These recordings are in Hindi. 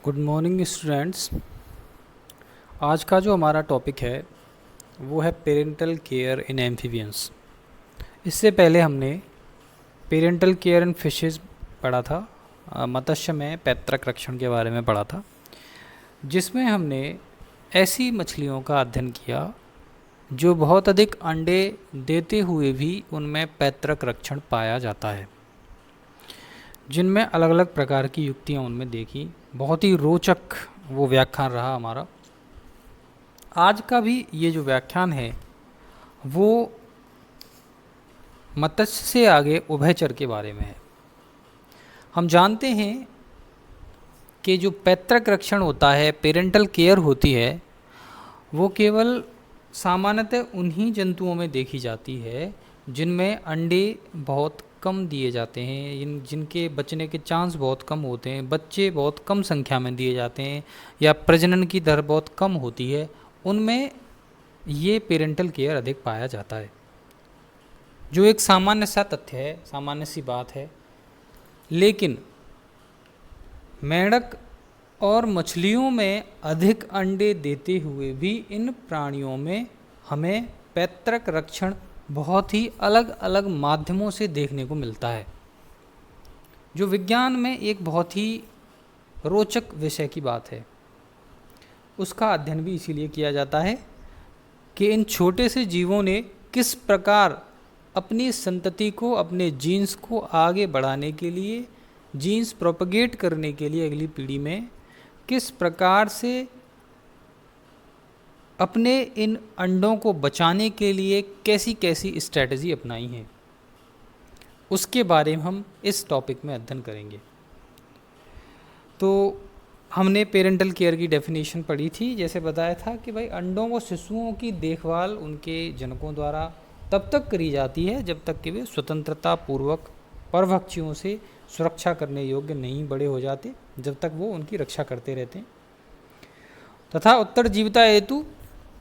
Good morning students. आज का जो हमारा टॉपिक है वो है पेरेंटल केयर इन एम्फीबियंस। इससे पहले हमने पेरेंटल केयर इन फिशेस पढ़ा था, मत्स्य में पैतृक रक्षण के बारे में पढ़ा था, जिसमें हमने ऐसी मछलियों का अध्ययन किया जो बहुत अधिक अंडे देते हुए भी उनमें पैतृक रक्षण पाया जाता है, जिनमें अलग अलग प्रकार की युक्तियाँ उनमें देखी। बहुत ही रोचक वो व्याख्यान रहा हमारा। आज का भी ये जो व्याख्यान है वो मत्स्य से आगे उभयचर के बारे में है। हम जानते हैं कि जो पैतृक रक्षण होता है, पेरेंटल केयर होती है, वो केवल सामान्यतः उन्हीं जंतुओं में देखी जाती है जिनमें अंडे बहुत कम दिए जाते हैं, जिनके बचने के चांस बहुत कम होते हैं, बच्चे बहुत कम संख्या में दिए जाते हैं या प्रजनन की दर बहुत कम होती है, उनमें ये पेरेंटल केयर अधिक पाया जाता है। जो एक सामान्य सा तथ्य है, सामान्य सी बात है। लेकिन मेंढक और मछलियों में अधिक अंडे देते हुए भी इन प्राणियों में हमें पैतृक रक्षण बहुत ही अलग अलग माध्यमों से देखने को मिलता है, जो विज्ञान में एक बहुत ही रोचक विषय की बात है। उसका अध्ययन भी इसीलिए किया जाता है कि इन छोटे से जीवों ने किस प्रकार अपनी संतति को, अपने जीन्स को आगे बढ़ाने के लिए, जीन्स प्रोपगेट करने के लिए अगली पीढ़ी में किस प्रकार से अपने इन अंडों को बचाने के लिए कैसी कैसी स्ट्रैटेजी अपनाई है, उसके बारे में हम इस टॉपिक में अध्ययन करेंगे। तो हमने पेरेंटल केयर की डेफिनेशन पढ़ी थी। जैसे बताया था कि भाई अंडों व शिशुओं की देखभाल उनके जनकों द्वारा तब तक करी जाती है जब तक कि वे स्वतंत्रता पूर्वक परभक्षियों से सुरक्षा करने योग्य नहीं बड़े हो जाते, जब तक वो उनकी रक्षा करते रहते हैं, तथा उत्तरजीविता हेतु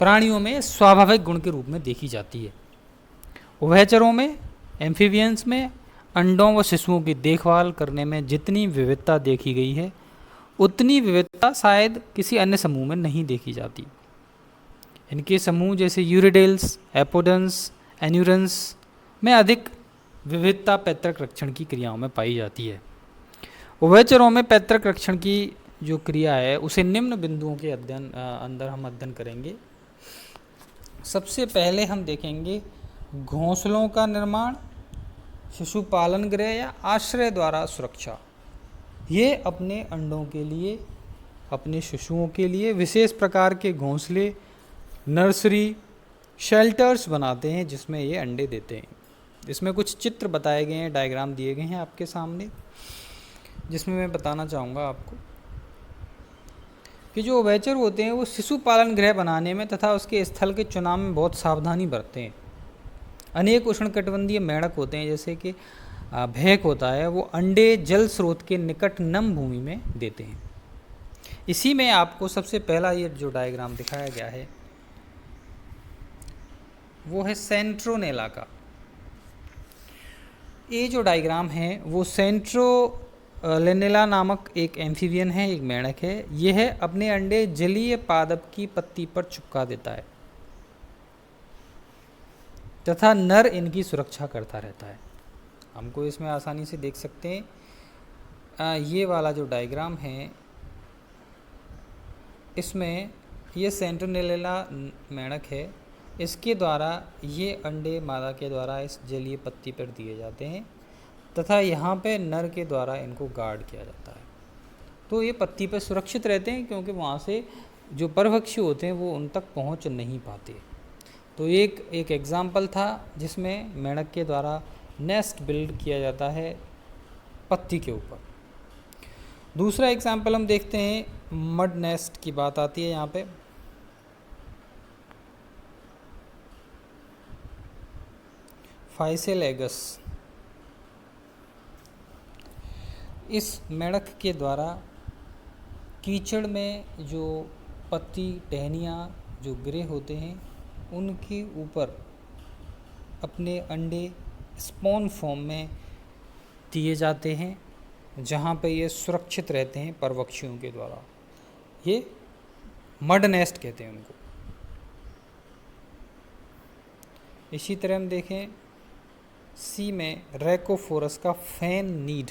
प्राणियों में स्वाभाविक गुण के रूप में देखी जाती है। उभयचरों में, एम्फीबियंस में अंडों व शिशुओं की देखभाल करने में जितनी विविधता देखी गई है उतनी विविधता शायद किसी अन्य समूह में नहीं देखी जाती। इनके समूह जैसे यूरिडेल्स, एपोडेंस, एन्यूरेंस में अधिक विविधता पैतृक रक्षण की क्रियाओं में पाई जाती है। उभयचरों में पैतृक रक्षण की जो क्रिया है उसे निम्न बिंदुओं के अंदर हम अध्ययन करेंगे। सबसे पहले हम देखेंगे घोंसलों का निर्माण, शिशु पालन गृह या आश्रय द्वारा सुरक्षा। ये अपने अंडों के लिए, अपने शिशुओं के लिए विशेष प्रकार के घोंसले, नर्सरी, शेल्टर्स बनाते हैं जिसमें ये अंडे देते हैं। इसमें कुछ चित्र बताए गए हैं, डायग्राम दिए गए हैं आपके सामने, जिसमें मैं बताना चाहूँगा आपको कि जो उभयचर होते हैं वो शिशु पालन गृह बनाने में तथा उसके स्थल के चुनाव में बहुत सावधानी बरतते हैं। अनेक उष्णकटिबंधीय मेंढक होते हैं, जैसे कि भैंक होता है, वो अंडे जल स्रोत के निकट नम भूमि में देते हैं। इसी में आपको सबसे पहला ये जो डायग्राम दिखाया गया है वो है सेंट्रोनेला का। ये जो डायग्राम है वो सेंट्रोलेनेला नामक एक एम्फीबियन है, एक मेंढक है। यह अपने अंडे जलीय पादप की पत्ती पर चिपका देता है तथा नर इनकी सुरक्षा करता रहता है। हमको इसमें आसानी से देख सकते हैं। ये वाला जो डायग्राम है इसमें ये सेंट्रोनेला मेंढक है, इसके द्वारा ये अंडे मादा के द्वारा इस जलीय पत्ती पर दिए जाते हैं तथा यहाँ पे नर के द्वारा इनको गार्ड किया जाता है। तो ये पत्ती पर सुरक्षित रहते हैं क्योंकि वहाँ से जो परभक्षी होते हैं वो उन तक पहुँच नहीं पाते। तो एक एग्ज़ाम्पल था जिसमें मेंढक के द्वारा नेस्ट बिल्ड किया जाता है पत्ती के ऊपर। दूसरा एग्ज़ाम्पल हम देखते हैं, मड नेस्ट की बात आती है यहाँ पे। फाइसेलेगस, इस मेंढक के द्वारा कीचड़ में जो पत्ती टहनियाँ जो गिरे होते हैं उनके ऊपर अपने अंडे स्पॉन फॉर्म में दिए जाते हैं, जहाँ पे ये सुरक्षित रहते हैं परभक्षियों के द्वारा। ये मड नेस्ट कहते हैं उनको। इसी तरह हम देखें सी में रैकोफोरस का फैन नीड।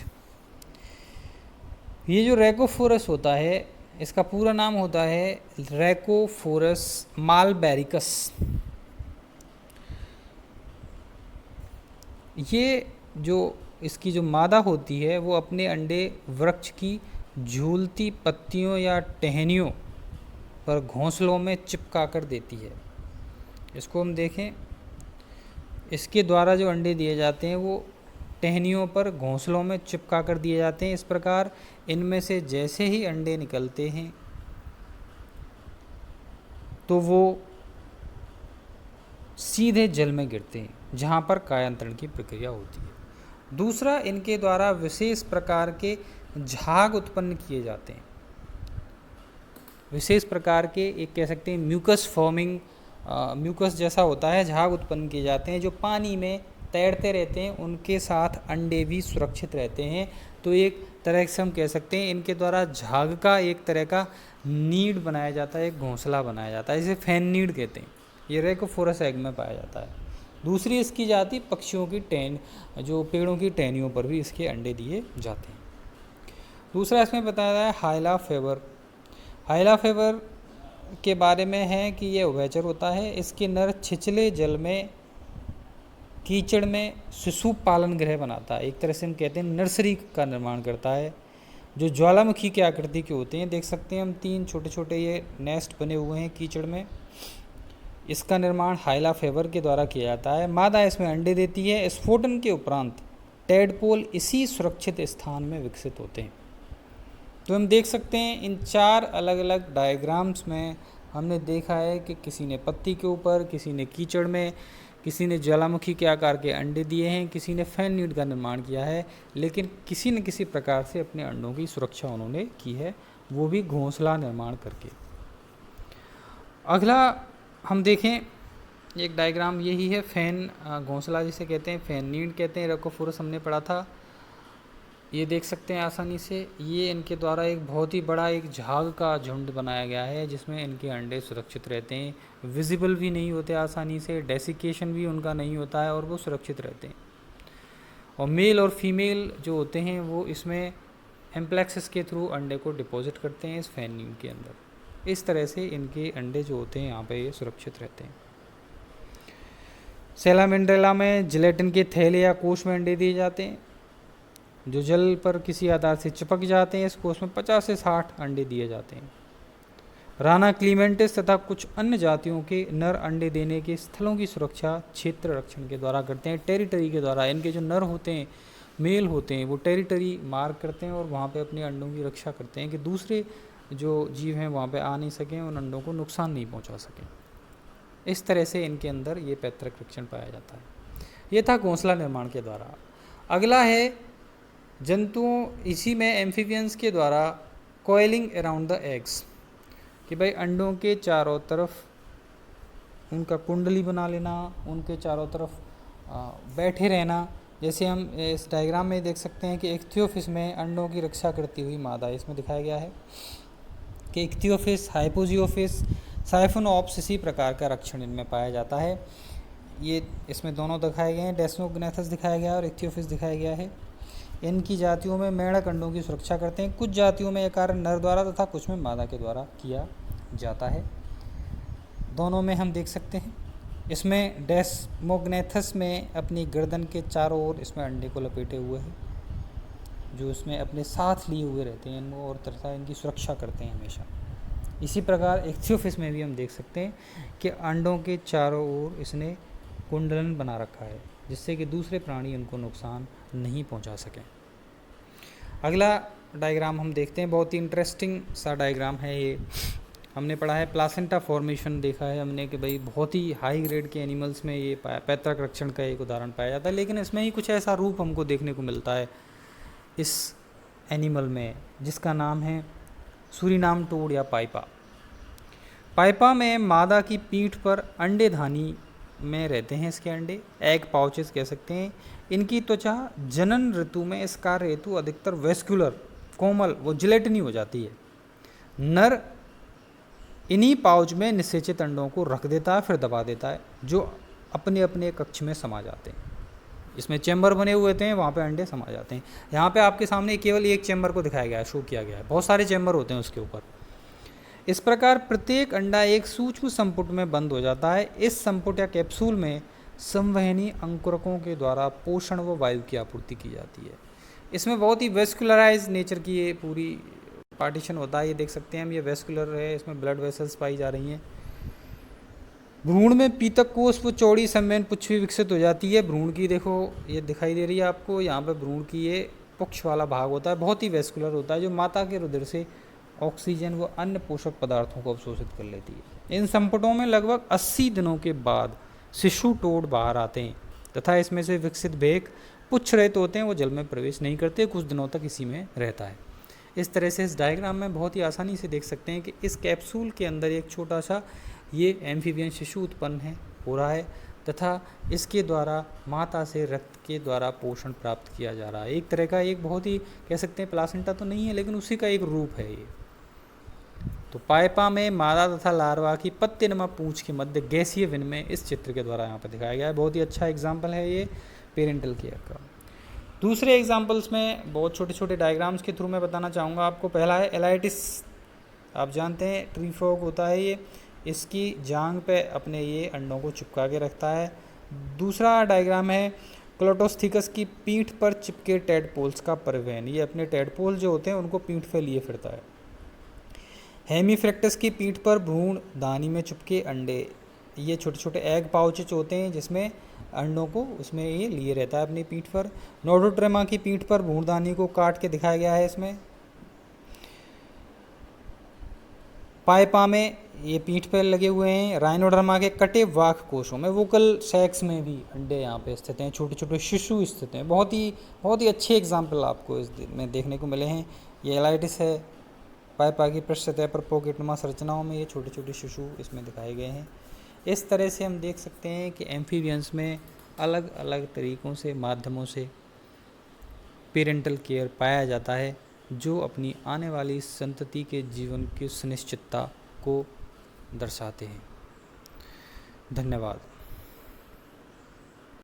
ये जो रैकोफोरस होता है इसका पूरा नाम होता है रैकोफोरस मालबेरिकस। ये जो इसकी जो मादा होती है वो अपने अंडे वृक्ष की झूलती पत्तियों या टहनियों पर घोंसलों में चिपका कर देती है। इसको हम देखें, इसके द्वारा जो अंडे दिए जाते हैं वो टहनियों पर घोंसलों में चिपका कर दिए जाते हैं। इस प्रकार इनमें से जैसे ही अंडे निकलते हैं तो वो सीधे जल में गिरते हैं जहाँ पर कायांतरण की प्रक्रिया होती है। दूसरा, इनके द्वारा विशेष प्रकार के झाग उत्पन्न किए जाते हैं। विशेष प्रकार के एक कह सकते हैं म्यूकस फॉर्मिंग, म्यूकस जैसा होता है, झाग उत्पन्न किए जाते हैं जो पानी में तैरते रहते हैं। उनके साथ अंडे भी सुरक्षित रहते हैं। तो एक तरह से हम कह सकते हैं इनके द्वारा झाग का एक तरह का नीड बनाया जाता है, एक घोंसला बनाया जाता है, जिसे फैन नीड कहते हैं। ये रैकोफोरस एग में पाया जाता है। दूसरी इसकी जाति पक्षियों की टहन, जो पेड़ों की टहनियों पर भी इसके अंडे दिए जाते हैं। दूसरा इसमें बताया जाए हाइला फेवर। हाइला फेवर के बारे में है कि ये उभयचर होता है। इसके नर छिछले जल में कीचड़ में शिशु पालन गृह बनाता है। एक तरह से हम कहते हैं नर्सरी का निर्माण करता है, जो ज्वालामुखी की आकृति के होते हैं। देख सकते हैं हम 3 छोटे छोटे ये नेस्ट बने हुए हैं कीचड़ में। इसका निर्माण हाइला फेवर के द्वारा किया जाता है। मादा इसमें अंडे देती है। स्फोटन के उपरांत टेडपोल इसी सुरक्षित स्थान में विकसित होते हैं। तो हम देख सकते हैं इन 4 अलग अलग डायग्राम्स में हमने देखा है कि किसी ने पत्ती के ऊपर, किसी ने कीचड़ में, किसी ने ज्वालामुखी के आकार के अंडे दिए हैं, किसी ने फैन नीड का निर्माण किया है, लेकिन किसी न किसी प्रकार से अपने अंडों की सुरक्षा उन्होंने की है, वो भी घोंसला निर्माण करके। अगला हम देखें एक डायग्राम यही है, फैन घोंसला जिसे कहते हैं, फैन नीड कहते हैं। रैकोफोरस हमने पढ़ा था। ये देख सकते हैं आसानी से, ये इनके द्वारा एक बहुत ही बड़ा एक झाग का झुंड बनाया गया है जिसमें इनके अंडे सुरक्षित रहते हैं, विजिबल भी नहीं होते आसानी से, डेसिकेशन भी उनका नहीं होता है और वो सुरक्षित रहते हैं। और मेल और फीमेल जो होते हैं वो इसमें एम्प्लेक्सिस के थ्रू अंडे को डिपॉजिट करते हैं इस फैन नीड के अंदर। इस तरह से इनके अंडे जो होते हैं यहाँ पे ये सुरक्षित रहते हैं। सैलामेंड्रेला में जिलेटिन के थैले या कोश में अंडे दिए जाते हैं जो जल पर किसी आधार से चिपक जाते हैं। इस कोष में 50 से 60 अंडे दिए जाते हैं। राना क्लीमेंटिस तथा कुछ अन्य जातियों के नर अंडे देने के स्थलों की सुरक्षा क्षेत्र रक्षण के द्वारा करते हैं, टेरिटरी के द्वारा। इनके जो नर होते हैं, मेल होते हैं, वो टेरिटरी मार्क करते हैं और वहाँ पे अपने अंडों की रक्षा करते हैं कि दूसरे जो जीव हैं वहाँ पे आ नहीं सकें, उन अंडों को नुकसान नहीं पहुँचा सकें। इस तरह से इनके अंदर ये पैतृक रक्षण पाया जाता है। ये था घोंसला निर्माण के द्वारा। अगला है जंतुओं, इसी में एम्फीबियंस के द्वारा कॉइलिंग अराउंड द एग्स, कि भाई अंडों के चारों तरफ उनका कुंडली बना लेना, उनके चारों तरफ बैठे रहना। जैसे हम इस डायग्राम में देख सकते हैं कि इख्तियोफिस में अंडों की रक्षा करती हुई मादा इसमें दिखाया गया है कि इख्तियोफिस, हाइपोजियोफिस, साइफोनोप्स इसी प्रकार का रक्षण इनमें पाया जाता है। ये इसमें दोनों दिखाए गए हैं, डेस्मोग्नेथस दिखाया गया है और इख्तियोफिस दिखाया गया है। इनकी जातियों में मेंढक अंडों की सुरक्षा करते हैं। कुछ जातियों में यह कार्य नर द्वारा तथा कुछ में मादा के द्वारा किया जाता है। दोनों में हम देख सकते हैं। इसमें डेस्मोग्नेथस में अपनी गर्दन के चारों ओर इसमें अंडे को लपेटे हुए हैं, जो इसमें अपने साथ लिए हुए रहते हैं इनको और तथा इनकी सुरक्षा करते हैं हमेशा। इसी प्रकार इख्तियोफिस में भी हम देख सकते हैं कि अंडों के चारों ओर इसने कुंडलन बना रखा है जिससे कि दूसरे प्राणी उनको नुकसान नहीं पहुंचा सकें। अगला डायग्राम हम देखते हैं, बहुत ही इंटरेस्टिंग सा डायग्राम है ये। हमने पढ़ा है प्लासेंटा फॉर्मेशन, देखा है हमने कि भाई बहुत ही हाई ग्रेड के एनिमल्स में ये पैतृक रक्षण का एक उदाहरण पाया जाता है, लेकिन इसमें ही कुछ ऐसा रूप हमको देखने को मिलता है इस एनिमल में जिसका नाम है सूरीनाम टोड या पाइपा। पाइपा में मादा की पीठ पर अंडे धानी में रहते हैं इसके अंडे, एग पाउचेस कह सकते हैं। इनकी त्वचा जनन ऋतु में इस कार्य हेतु अधिकतर वेस्कुलर, कोमल, वो जिलेटिनी हो जाती है। नर इन्हीं पाउच में निषेचित अंडों को रख देता है, फिर दबा देता है, जो अपने अपने कक्ष में समा जाते हैं। इसमें चैम्बर बने हुए थे, वहाँ पे अंडे समा जाते हैं। यहाँ पे आपके सामने केवल एक चैम्बर को दिखाया गया है, शो किया गया है, बहुत सारे चैम्बर होते हैं उसके ऊपर। इस प्रकार प्रत्येक अंडा एक सूक्ष्म संपुट में बंद हो जाता है। इस संपुट या कैप्सूल में संवहनी अंकुरकों के द्वारा पोषण व वायु की आपूर्ति की जाती है। इसमें बहुत ही वेस्कुलराइज नेचर की ये पूरी पार्टीशन होता है। ये देख सकते हैं हम, ये वेस्कुलर है, इसमें ब्लड वेसल्स पाई जा रही हैं। भ्रूण में पीतक कोष व चौड़ी संवहन पुच्छ भी विकसित हो जाती है। भ्रूण की देखो ये दिखाई दे रही है आपको, यहाँ पे भ्रूण की ये पुच्छ वाला भाग होता है, बहुत ही वेस्कुलर होता है, जो माता के रुधिर से ऑक्सीजन व अन्य पोषक पदार्थों को अवशोषित कर लेती है। इन संपुटों में लगभग 80 दिनों के बाद शिशु टोड बाहर आते हैं तथा इसमें से विकसित भेक पुच्छ रहित होते हैं, वो जल में प्रवेश नहीं करते, कुछ दिनों तक इसी में रहता है। इस तरह से इस डायग्राम में बहुत ही आसानी से देख सकते हैं कि इस कैप्सूल के अंदर एक छोटा सा ये एम्फीबियन शिशु उत्पन्न हो रहा है तथा इसके द्वारा माता से रक्त के द्वारा पोषण प्राप्त किया जा रहा है। एक तरह का एक बहुत ही कह सकते हैं, प्लासेंटा तो नहीं है लेकिन उसी का एक रूप है ये। तो पाइपा में मादा तथा लार्वा की पत्तेनुमा पूंछ के मध्य गैसीय विनिमय इस चित्र के द्वारा यहाँ पर दिखाया गया है। बहुत ही अच्छा एग्जाम्पल है ये पेरेंटल केयर का। दूसरे एग्जाम्पल्स में बहुत छोटे छोटे डायग्राम्स के थ्रू मैं बताना चाहूँगा आपको। पहला है एलाइटिस, आप जानते हैं ट्री फ्रॉग होता है ये, इसकी जांग पे अपने ये अंडों को चिपका के रखता है। दूसरा डायग्राम है क्लोटोस्थीकस की पीठ पर चिपके टेडपोल्स का परिवहन, ये अपने टेडपोल जो होते हैं उनको पीठ पे लिए फिरता है। हेमीफ्रैक्टस की पीठ पर भ्रूण दानी में चिपके अंडे, ये छोटे छोटे एग पाउचेज होते हैं जिसमें अंडों को उसमें ये लिए रहता है अपनी पीठ पर। नोडोट्रेमा की पीठ पर भ्रूणदानी को काट के दिखाया गया है इसमें। पाइपा में ये पीठ पर लगे हुए हैं। राइनोडर्मा के कटे वाक कोशों में वोकल सैक्स में भी अंडे यहाँ पे स्थित हैं, छोटे छोटे शिशु स्थित हैं। बहुत ही अच्छे एग्जाम्पल आपको इस में देखने को मिले हैं। ये एलाइटिस है, पाइपा की पृष्ठ सतह पर पॉकेटनुमा संरचनाओं में ये छोटे छोटे शिशु इसमें दिखाए गए हैं। इस तरह से हम देख सकते हैं कि एम्फीबियंस में अलग अलग तरीक़ों से, माध्यमों से पेरेंटल केयर पाया जाता है, जो अपनी आने वाली संतति के जीवन की सुनिश्चितता को दर्शाते हैं। धन्यवाद।